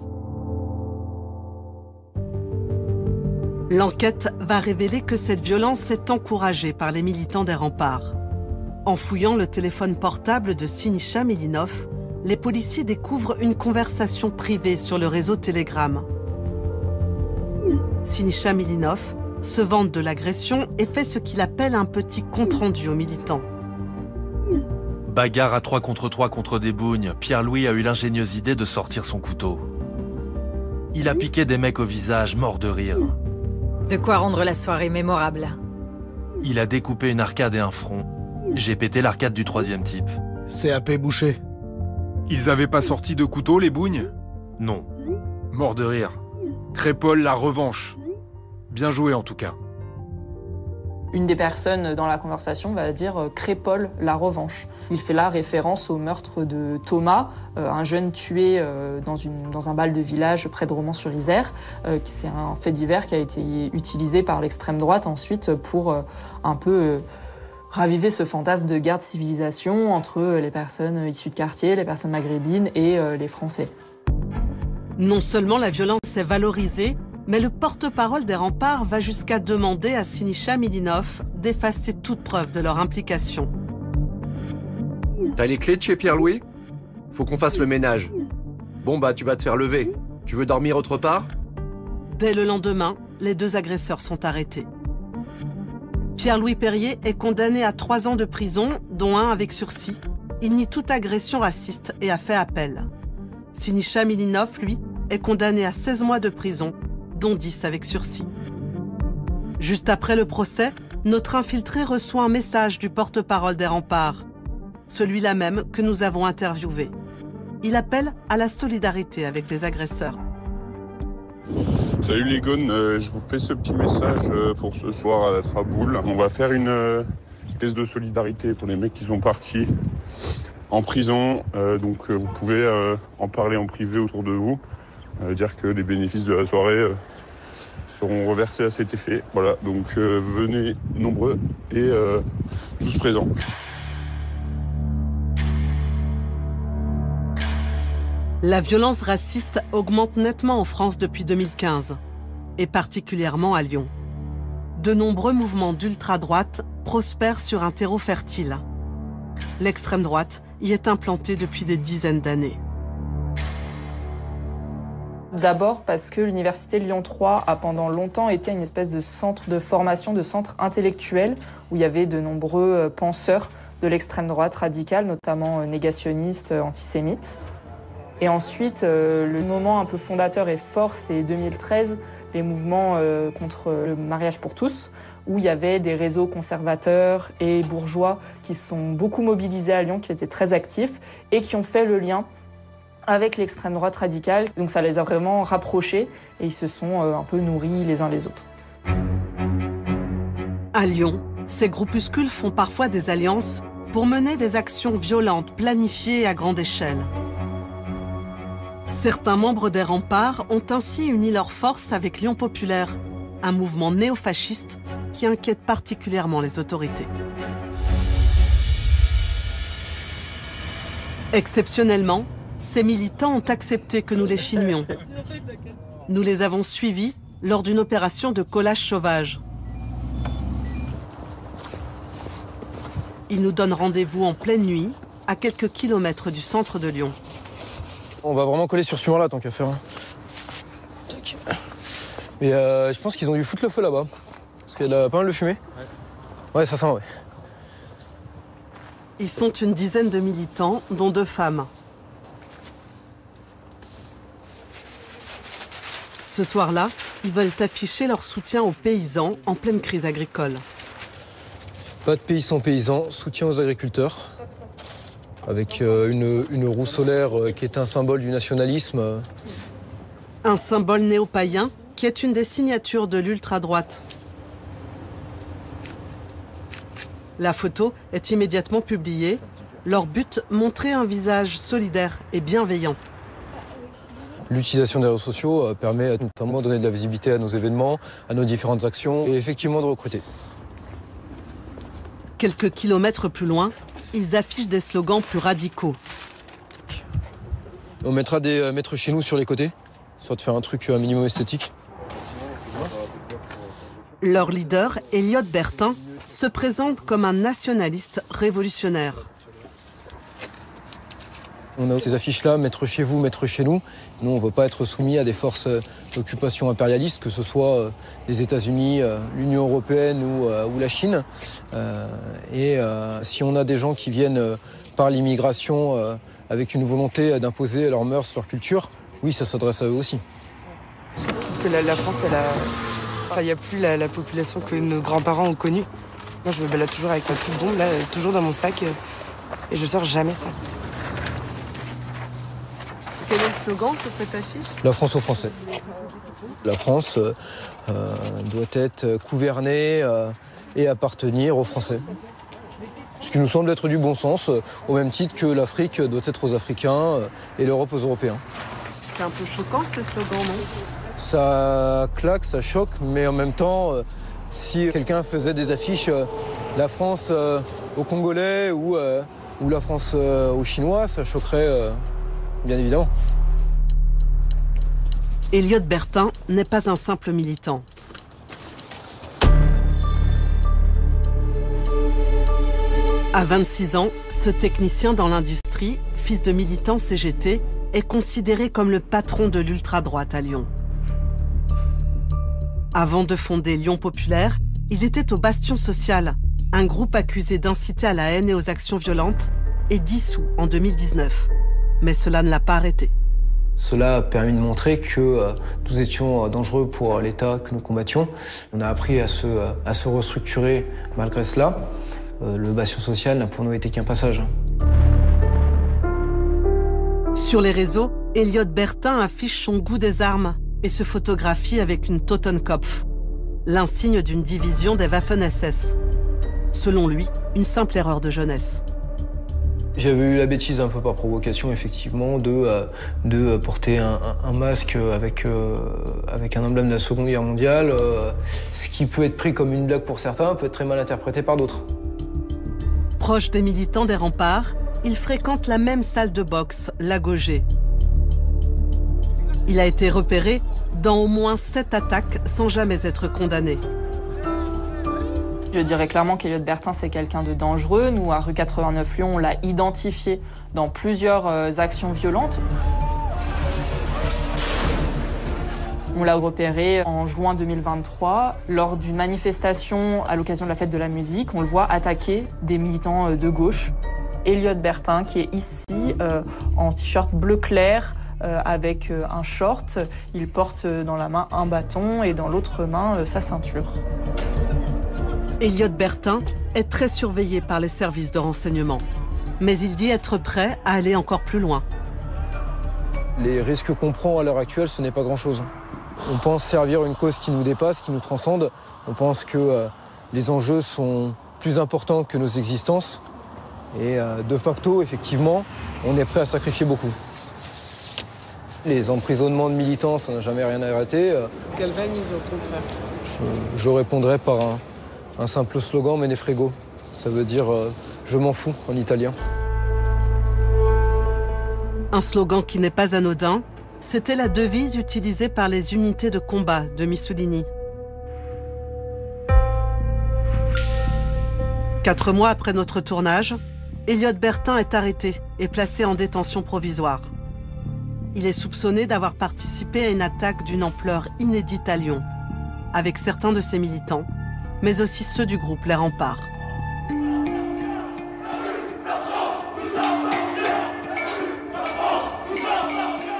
L'enquête va révéler que cette violence est encouragée par les militants des Remparts. En fouillant le téléphone portable de Siniša Milinov, les policiers découvrent une conversation privée sur le réseau Telegram. Siniša Milinov se vante de l'agression et fait ce qu'il appelle un petit compte-rendu aux militants. Bagarre à 3 contre 3 contre des bougnes, Pierre-Louis a eu l'ingénieuse idée de sortir son couteau. Il a piqué des mecs au visage, morts de rire. De quoi rendre la soirée mémorable. Il a découpé une arcade et un front. J'ai pété l'arcade du 3e type. CAP bouché. Ils avaient pas sorti de couteau, les bougnes? Non. Mort de rire. Crépol, la revanche. Bien joué en tout cas. Une des personnes dans la conversation va dire « Crépol, la revanche ». Il fait là référence au meurtre de Thomas, un jeune tué dans un bal de village près de Romans-sur-Isère. C'est un fait divers qui a été utilisé par l'extrême droite ensuite pour un peu raviver ce fantasme de guerre de civilisation entre les personnes issues de quartier, les personnes maghrébines et les Français. Non seulement la violence est valorisée, mais le porte-parole des Remparts va jusqu'à demander à Siniša Milinov d'effacer toute preuve de leur implication. T'as les clés de chez Pierre-Louis? Faut qu'on fasse le ménage. Bon bah tu vas te faire lever. Tu veux dormir autre part? Dès le lendemain, les 2 agresseurs sont arrêtés. Pierre-Louis Perrier est condamné à 3 ans de prison, dont 1 avec sursis. Il nie toute agression raciste et a fait appel. Siniša Milinov, lui, est condamné à 16 mois de prison, dont 10 avec sursis. Juste après le procès, notre infiltré reçoit un message du porte-parole des Remparts, celui-là même que nous avons interviewé. Il appelle à la solidarité avec les agresseurs. Salut les gones, je vous fais ce petit message pour ce soir à la Traboule. On va faire une pièce de solidarité pour les mecs qui sont partis en prison. Donc vous pouvez en parler en privé autour de vous. Dire que les bénéfices de la soirée seront reversés à cet effet. Voilà, donc venez nombreux et tous présents. La violence raciste augmente nettement en France depuis 2015, et particulièrement à Lyon. De nombreux mouvements d'ultra-droite prospèrent sur un terreau fertile. L'extrême droite y est implantée depuis des dizaines d'années. D'abord parce que l'université Lyon 3 a pendant longtemps été une espèce de centre de formation, de centre intellectuel, où il y avait de nombreux penseurs de l'extrême droite radicale, notamment négationnistes, antisémites. Et ensuite, le moment un peu fondateur et fort, c'est 2013, les mouvements contre le mariage pour tous, où il y avait des réseaux conservateurs et bourgeois qui se sont beaucoup mobilisés à Lyon, qui étaient très actifs et qui ont fait le lien avec l'extrême droite radicale. Donc ça les a vraiment rapprochés et ils se sont un peu nourris les uns les autres. À Lyon, ces groupuscules font parfois des alliances pour mener des actions violentes planifiées à grande échelle. Certains membres des remparts ont ainsi uni leurs forces avec Lyon Populaire, un mouvement néofasciste qui inquiète particulièrement les autorités. Exceptionnellement, ces militants ont accepté que nous les filmions. Nous les avons suivis lors d'une opération de collage sauvage. Ils nous donnent rendez-vous en pleine nuit, à quelques kilomètres du centre de Lyon. On va vraiment coller sur ce mur-là, tant qu'à faire. Tac. Mais je pense qu'ils ont dû foutre le feu là-bas. Parce qu'il y a pas mal de fumée. Ouais, ça sent, ouais. Ils sont une dizaine de militants, dont 2 femmes. Ce soir-là, ils veulent afficher leur soutien aux paysans en pleine crise agricole. Pas de pays sans paysans, soutien aux agriculteurs. Avec une roue solaire qui est un symbole du nationalisme. Un symbole néo-païen qui est une des signatures de l'ultra-droite. La photo est immédiatement publiée. Leur but, montrer un visage solidaire et bienveillant. L'utilisation des réseaux sociaux permet notamment de donner de la visibilité à nos événements, à nos différentes actions et effectivement de recruter. Quelques kilomètres plus loin, ils affichent des slogans plus radicaux. On mettra des maîtres chez nous sur les côtés, soit de faire un truc un minimum esthétique. Leur leader, Elliott Bertin, se présente comme un nationaliste révolutionnaire. On a ces affiches-là, maître chez vous, maître chez nous. Nous, on ne veut pas être soumis à des forces d'occupation impérialistes, que ce soit les États-Unis, l'Union européenne ou la Chine. Si on a des gens qui viennent par l'immigration avec une volonté d'imposer leurs mœurs, leur culture, oui, ça s'adresse à eux aussi. Je trouve que la France, il n'y a plus la population que nos grands-parents ont connue. Moi, je me balade toujours avec ma petite bombe, là, toujours dans mon sac, et je sors jamais ça. Quel est le slogan sur cette affiche? La France aux Français. La France doit être gouvernée et appartenir aux Français. Ce qui nous semble être du bon sens, au même titre que l'Afrique doit être aux Africains et l'Europe aux Européens. C'est un peu choquant ce slogan, non? Ça claque, ça choque, mais en même temps, si quelqu'un faisait des affiches la France aux Congolais ou la France aux Chinois, ça choquerait bien évidemment. Elliott Bertin n'est pas un simple militant. À 26 ans, ce technicien dans l'industrie, fils de militant CGT, est considéré comme le patron de l'ultra-droite à Lyon. Avant de fonder Lyon Populaire, il était au Bastion Social, un groupe accusé d'inciter à la haine et aux actions violentes, et dissous en 2019. Mais cela ne l'a pas arrêté. Cela a permis de montrer que nous étions dangereux pour l'État que nous combattions. On a appris à se restructurer malgré cela. Le Bastion Social n'a pour nous été qu'un passage. Sur les réseaux, Elliott Bertin affiche son goût des armes et se photographie avec une Totenkopf, l'insigne d'une division des Waffen-SS. Selon lui, une simple erreur de jeunesse. J'avais eu la bêtise un peu par provocation, effectivement, de porter un masque avec un emblème de la Seconde Guerre mondiale. Ce qui peut être pris comme une blague pour certains peut être très mal interprété par d'autres. Proche des militants des remparts, il fréquente la même salle de boxe, la Gaugée. Il a été repéré dans au moins 7 attaques sans jamais être condamné. Je dirais clairement qu'Eliott Bertin, c'est quelqu'un de dangereux. Nous, à rue 89 Lyon, on l'a identifié dans plusieurs actions violentes. On l'a repéré en juin 2023 lors d'une manifestation à l'occasion de la fête de la musique. On le voit attaquer des militants de gauche. Eliott Bertin, qui est ici en t-shirt bleu clair avec un short. Il porte dans la main un bâton et dans l'autre main sa ceinture. Eliott Bertin est très surveillé par les services de renseignement. Mais il dit être prêt à aller encore plus loin. Les risques qu'on prend à l'heure actuelle, ce n'est pas grand-chose. On pense servir une cause qui nous dépasse, qui nous transcende. On pense que les enjeux sont plus importants que nos existences. Et de facto, effectivement, on est prêt à sacrifier beaucoup. Les emprisonnements de militants, ça n'a jamais rien arrêté. Galvanise au contraire. Je répondrai par un simple slogan, me ne frego. Ça veut dire je m'en fous en italien. Un slogan qui n'est pas anodin, c'était la devise utilisée par les unités de combat de Mussolini. 4 mois après notre tournage, Eliott Bertin est arrêté et placé en détention provisoire. Il est soupçonné d'avoir participé à une attaque d'une ampleur inédite à Lyon, avec certains de ses militants, mais aussi ceux du groupe Les Remparts.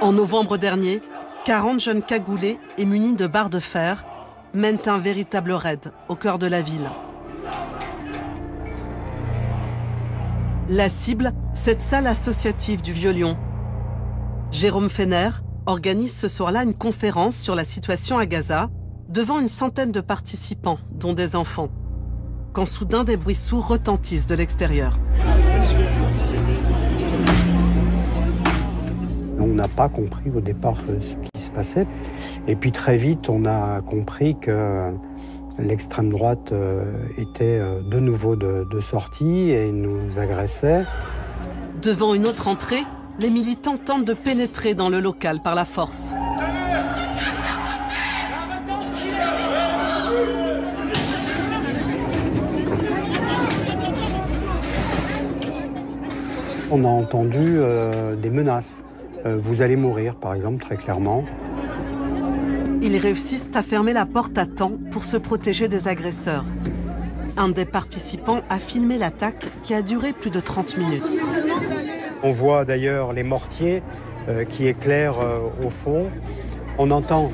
En novembre dernier, 40 jeunes cagoulés et munis de barres de fer mènent un véritable raid au cœur de la ville. La cible, cette salle associative du Vieux-Lyon. Jérôme Fenner organise ce soir-là une conférence sur la situation à Gaza devant une centaine de participants, dont des enfants, quand soudain des bruits sourds retentissent de l'extérieur. On n'a pas compris au départ ce qui se passait. Et puis très vite, on a compris que l'extrême droite était de nouveau de sortie et nous agressait. Devant une autre entrée, les militants tentent de pénétrer dans le local par la force. On a entendu des menaces. Vous allez mourir, par exemple, très clairement. Ils réussissent à fermer la porte à temps pour se protéger des agresseurs. Un des participants a filmé l'attaque qui a duré plus de 30 minutes. On voit d'ailleurs les mortiers qui éclairent au fond. On entend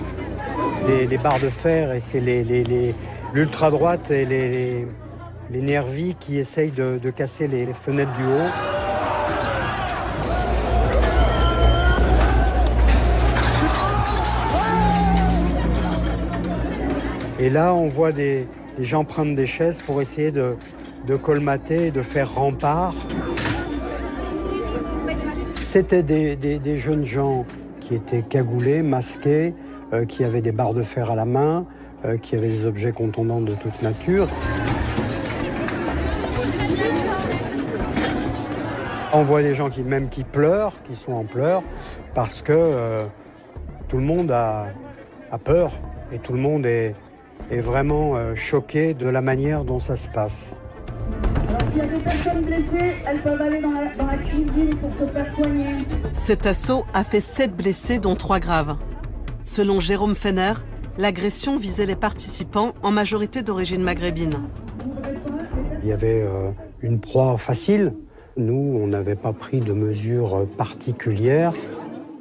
les barres de fer et c'est l'ultra-droite et les nervis qui essayent de casser les fenêtres du haut. Et là, on voit des gens prendre des chaises pour essayer de colmater, de faire rempart. C'était des jeunes gens qui étaient cagoulés, masqués, qui avaient des barres de fer à la main, qui avaient des objets contondants de toute nature. On voit des gens qui pleurent, qui sont en pleurs, parce que tout le monde a peur et tout le monde est vraiment choqué de la manière dont ça se passe. Alors s'il y a des personnes blessées, elles peuvent aller dans la cuisine pour se faire soigner. Cet assaut a fait 7 blessés, dont 3 graves. Selon Jérôme Fenner, l'agression visait les participants, en majorité d'origine maghrébine. Il y avait une proie facile. Nous, on n'avait pas pris de mesures particulières.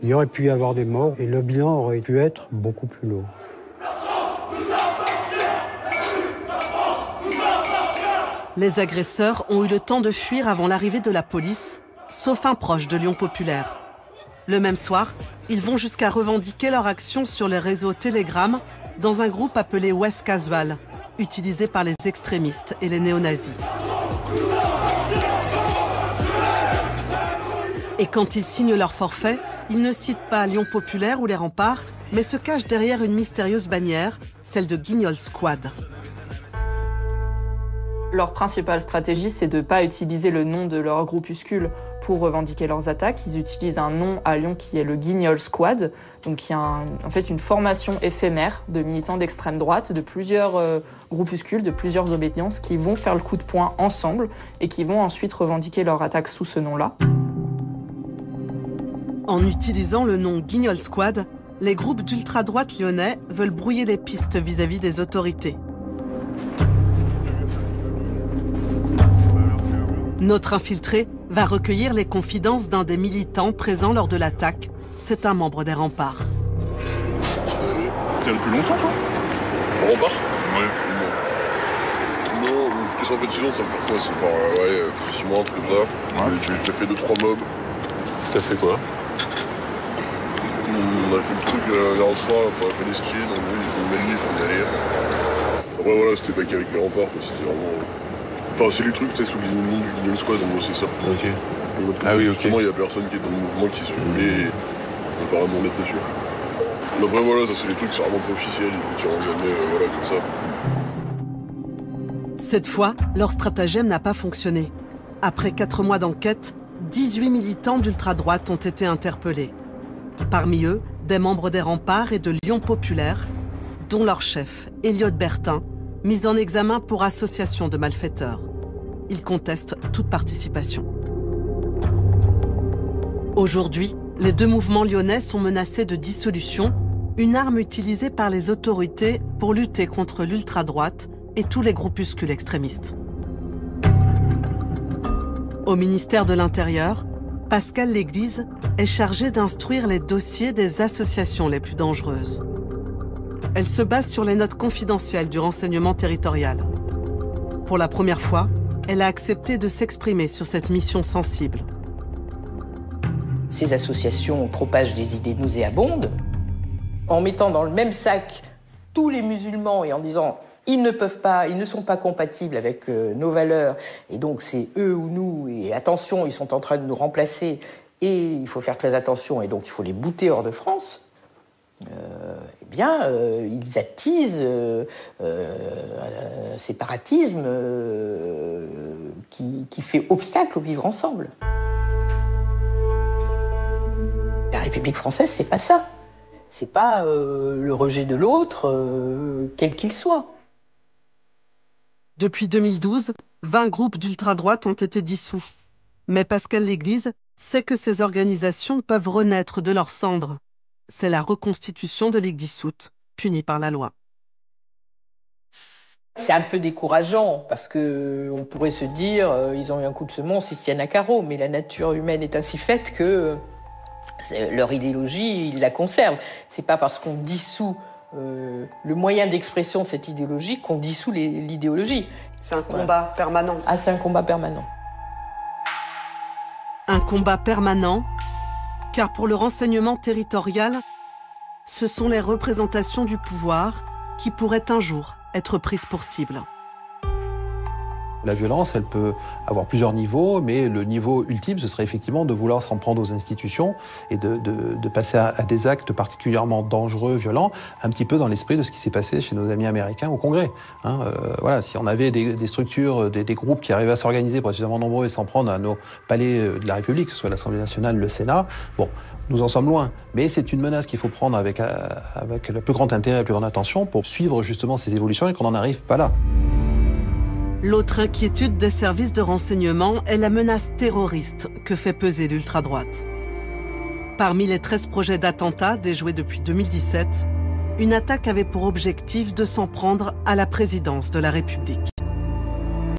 Il y aurait pu y avoir des morts et le bilan aurait pu être beaucoup plus lourd. Les agresseurs ont eu le temps de fuir avant l'arrivée de la police, sauf un proche de Lyon Populaire. Le même soir, ils vont jusqu'à revendiquer leur action sur les réseaux Telegram dans un groupe appelé West Casual, utilisé par les extrémistes et les néo-nazis. Et quand ils signent leur forfait, ils ne citent pas Lyon Populaire ou les Remparts, mais se cachent derrière une mystérieuse bannière, celle de Guignol Squad. Leur principale stratégie, c'est de ne pas utiliser le nom de leur groupuscule pour revendiquer leurs attaques. Ils utilisent un nom à Lyon qui est le Guignol Squad, donc qui est en fait une formation éphémère de militants d'extrême droite, de plusieurs groupuscules, de plusieurs obédiences qui vont faire le coup de poing ensemble et qui vont ensuite revendiquer leur attaque sous ce nom-là. En utilisant le nom Guignol Squad, les groupes d'ultra-droite lyonnais veulent brouiller les pistes vis-à-vis des autorités. Notre infiltré va recueillir les confidences d'un des militants présents lors de l'attaque. C'est un membre des remparts. T'es là depuis longtemps, toi? Rempart? Ouais. Non, jusqu'à 100 pétitions, ça me fait quoi? C'est faire 6 mois, un truc comme ça. Ouais. J'ai déjà fait 2-3 mobs. T'as fait quoi? On a fait le truc là soir pour la Palestine, en gros, ils ont une manif, on y allait. Après voilà, c'était pas qu'avec les remparts, quoi. C'était vraiment. Enfin, c'est les trucs, tu sais, sous le nom du Guignol Squad, en gros, c'est ça. Ok. Ah oui, justement, il y a personne qui est dans le mouvement qui se voulait et on peut vraiment mettre dessus. Mais après, voilà, ça, c'est des trucs, c'est vraiment pas officiel, ils ne tireront jamais, voilà, comme ça. Cette fois, leur stratagème n'a pas fonctionné. Après 4 mois d'enquête, 18 militants d'ultra-droite ont été interpellés. Parmi eux, des membres des remparts et de Lyon Populaire, dont leur chef, Elliot Bertin, mis en examen pour association de malfaiteurs. Il conteste toute participation. Aujourd'hui, les 2 mouvements lyonnais sont menacés de dissolution, une arme utilisée par les autorités pour lutter contre l'ultra-droite et tous les groupuscules extrémistes. Au ministère de l'Intérieur, Pascal Léglise est chargé d'instruire les dossiers des associations les plus dangereuses. Elle se base sur les notes confidentielles du renseignement territorial. Pour la première fois, elle a accepté de s'exprimer sur cette mission sensible. Ces associations propagent des idées nauséabondes en mettant dans le même sac tous les musulmans et en disant ils ne sont pas compatibles avec nos valeurs et donc c'est eux ou nous et attention, ils sont en train de nous remplacer et il faut faire très attention et donc il faut les bouter hors de France. Ils attisent un séparatisme qui fait obstacle au vivre ensemble. La République française, c'est pas ça. C'est pas le rejet de l'autre, quel qu'il soit. Depuis 2012, 20 groupes d'ultra-droite ont été dissous. Mais Pascal Léglise sait que ces organisations peuvent renaître de leurs cendres. C'est la reconstitution de Ligue dissoute, punie par la loi. C'est un peu décourageant parce qu'on pourrait se dire ils ont eu un coup de semonce, ils tiennent à carreau, mais la nature humaine est ainsi faite que leur idéologie, ils la conservent. C'est pas parce qu'on dissout le moyen d'expression de cette idéologie qu'on dissout l'idéologie. C'est un combat permanent. Ah, c'est un combat permanent. Un combat permanent, car pour le renseignement territorial, ce sont les représentations du pouvoir qui pourraient un jour être prises pour cible. La violence, elle peut avoir plusieurs niveaux, mais le niveau ultime, ce serait effectivement de vouloir s'en prendre aux institutions et de passer à des actes particulièrement dangereux, violents, un petit peu dans l'esprit de ce qui s'est passé chez nos amis américains au Congrès. Voilà, si on avait des structures, des groupes qui arrivaient à s'organiser pour être suffisamment nombreux et s'en prendre à nos palais de la République, que ce soit l'Assemblée nationale, le Sénat, bon, nous en sommes loin. Mais c'est une menace qu'il faut prendre avec le plus grand intérêt et la plus grande attention pour suivre justement ces évolutions et qu'on n'en arrive pas là. L'autre inquiétude des services de renseignement est la menace terroriste que fait peser l'ultra-droite. Parmi les 13 projets d'attentats déjoués depuis 2017, une attaque avait pour objectif de s'en prendre à la présidence de la République.